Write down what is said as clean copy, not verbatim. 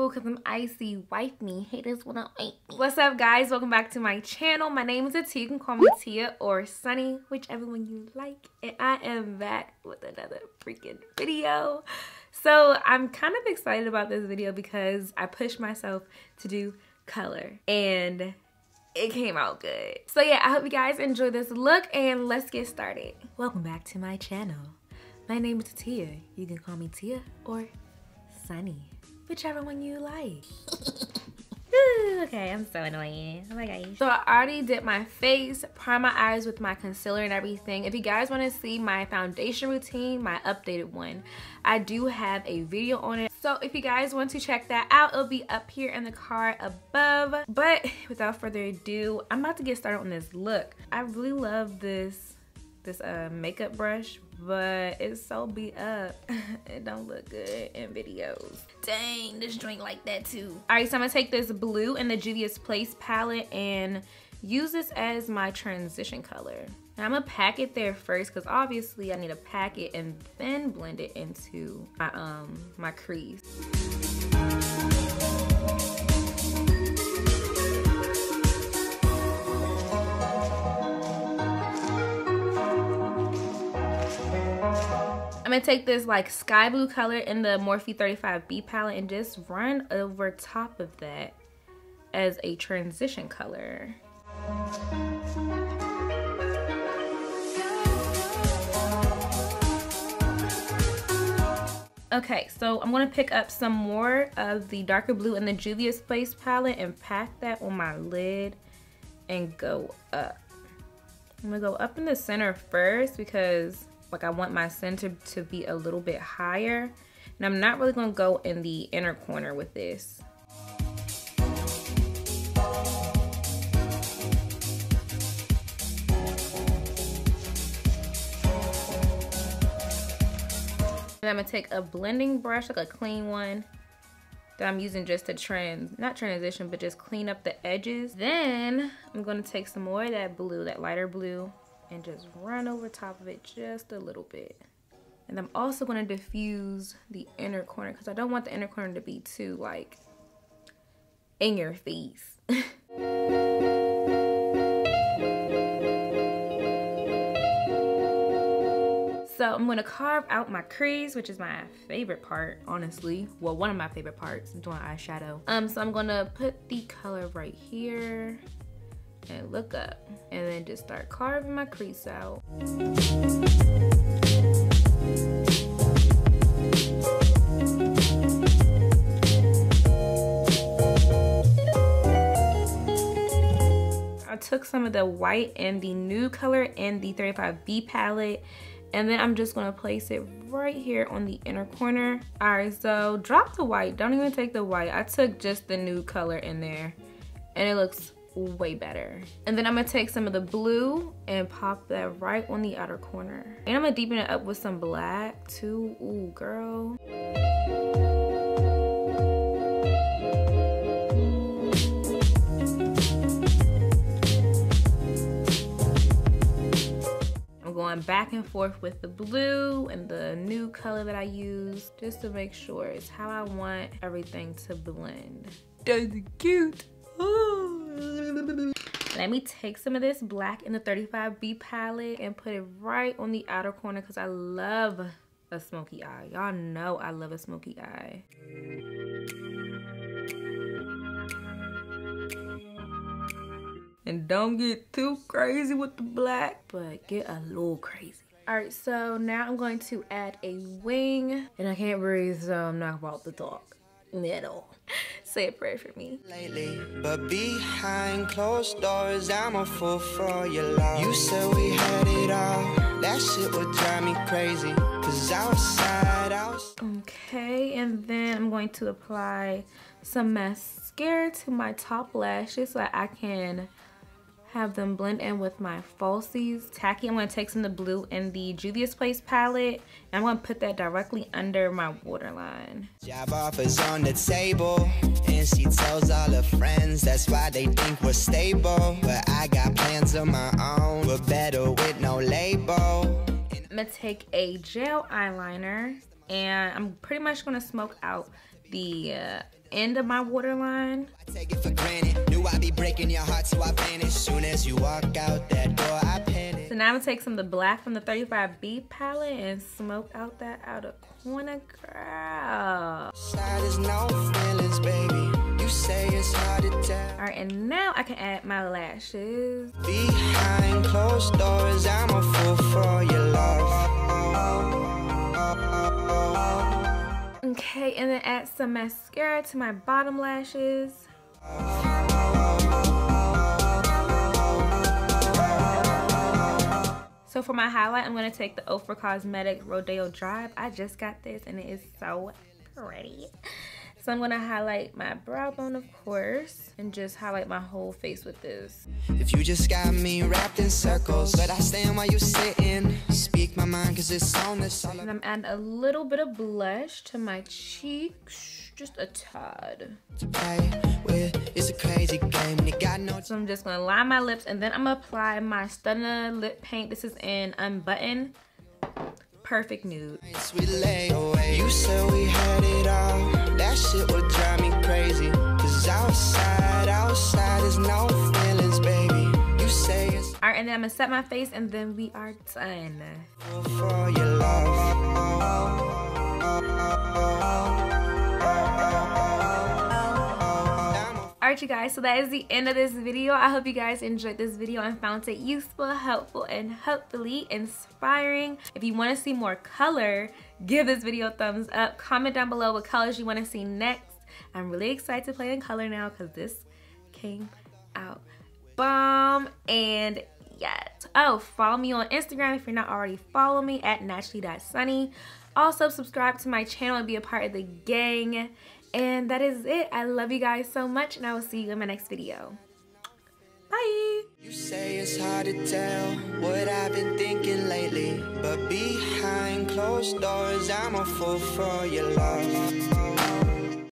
cool because I'm icy. Wipe me. Haters wanna wipe me. What's up, guys? Welcome back to my channel. My name is Tia. You can call me Tia or Sunny, whichever one you like. And I am back with another freaking video. So I'm kind of excited about this video because I pushed myself to do color and it came out good. So yeah, I hope you guys enjoy this look and let's get started. Welcome back to my channel. My name is Tia. You can call me Tia or Sunny, whichever one you like. Okay, I'm so annoying. Oh my gosh. So I already did my face, primed my eyes with my concealer and everything. If you guys want to see my foundation routine, my updated one, I do have a video on it. So if you guys want to check that out, it'll be up here in the card above. But without further ado, I'm about to get started on this look. I really love this makeup brush, but it's so beat up. It don't look good in videos. Dang, this joint like that too. All right, so I'm gonna take this blue in the Juvia's Place palette and use this as my transition color. Now I'm gonna pack it there first because obviously I need to pack it and then blend it into my crease. I'm gonna take this like sky blue color in the Morphe 35B palette and just run over top of that as a transition color. Okay, so I'm gonna pick up some more of the darker blue in the Juvia's Place palette and pack that on my lid and go up. I'm gonna go up in the center first because like I want my center to be a little bit higher, and I'm not really gonna go in the inner corner with this. And I'm gonna take a blending brush, like a clean one that I'm using just to not transition, but just clean up the edges. Then I'm gonna take some more of that blue, that lighter blue, and just run over top of it just a little bit. And I'm also going to diffuse the inner corner because I don't want the inner corner to be too like in your face. So I'm going to carve out my crease, which is my favorite part, honestly. Well, one of my favorite parts, doing eyeshadow. So I'm going to put the color right here and look up and then just start carving my crease out. I took some of the white and the Nude color in the 35B palette, and then I'm just gonna place it right here on the inner corner. All right, so drop the white, don't even take the white. I took just the Nude color in there and it looks way better. And then I'm gonna take some of the blue and pop that right on the outer corner. And I'm gonna deepen it up with some black too. Ooh, girl. I'm going back and forth with the blue and the Nude color that I use just to make sure it's how I want everything to blend. That's cute. Let me take some of this black in the 35B palette and put it right on the outer corner because I love a smoky eye. Y'all know I love a smoky eye. And don't get too crazy with the black, but get a little crazy. All right, so now I'm going to add a wing, and I can't breathe, so I'm not about to talk at all. Say a prayer for me. Lately, but behind closed doors, I'm a fool for your love. You said we had it all. That shit would drive me crazy. Cause outside. Okay, and then I'm going to apply some mascara to my top lashes so that I can have them blend in with my falsies. Tacky, I'm going to take some of the blue in the Juvia's Place palette, and I'm going to put that directly under my waterline. Job offers on the table, and she tells all her friends that's why they think we're stable. But I got plans of my own, we're better with no label. I'm going to take a gel eyeliner, and I'm pretty much going to smoke out the end of my waterline. I take it for granted. Knew I'd be breaking your heart, so I vanished. Soon as you walk out that door, I panic. So now I'm gonna take some of the black from the 35B palette and smoke out that outer corner, girl. Side is no feelings, baby. You say it's hard to tell. All right, and now I can add my lashes. Behind closed doors, I'm a fool for your love. Okay, and then add some mascara to my bottom lashes. So for my highlight, I'm going to take the Ofra Cosmetics Rodeo Drive. I just got this and it is so pretty. So I'm going to highlight my brow bone, of course, and just highlight my whole face with this. If you just got me wrapped in circles, but I stand while you sitting. Speak my mind, cause it's on this. And I'm adding a little bit of blush to my cheeks, just a tad. To play with, it's a crazy game. You got no. So I'm just going to line my lips, and then I'm going to apply my Stunna lip paint. This is in Unbutton. Perfect nude. We lay away. You said we had it all. That shit would drive me crazy. Cause outside is no feelings, baby. You say it's alright, and then I'm gonna set my face and then we are done. For your love. Alright, you guys, so that is the end of this video. I hope you guys enjoyed this video and found it useful, helpful, and hopefully inspiring. If you want to see more color, give this video a thumbs up. Comment down below what colors you want to see next. I'm really excited to play in color now because this came out bomb. And yes, oh, follow me on Instagram if you're not already following me at naturally.sunny. Also, subscribe to my channel and be a part of the gang. And that is it. I love you guys so much, and I will see you in my next video. Bye. You say it's hard to tell what I've been thinking lately, but behind closed doors, I'm a fool for your love.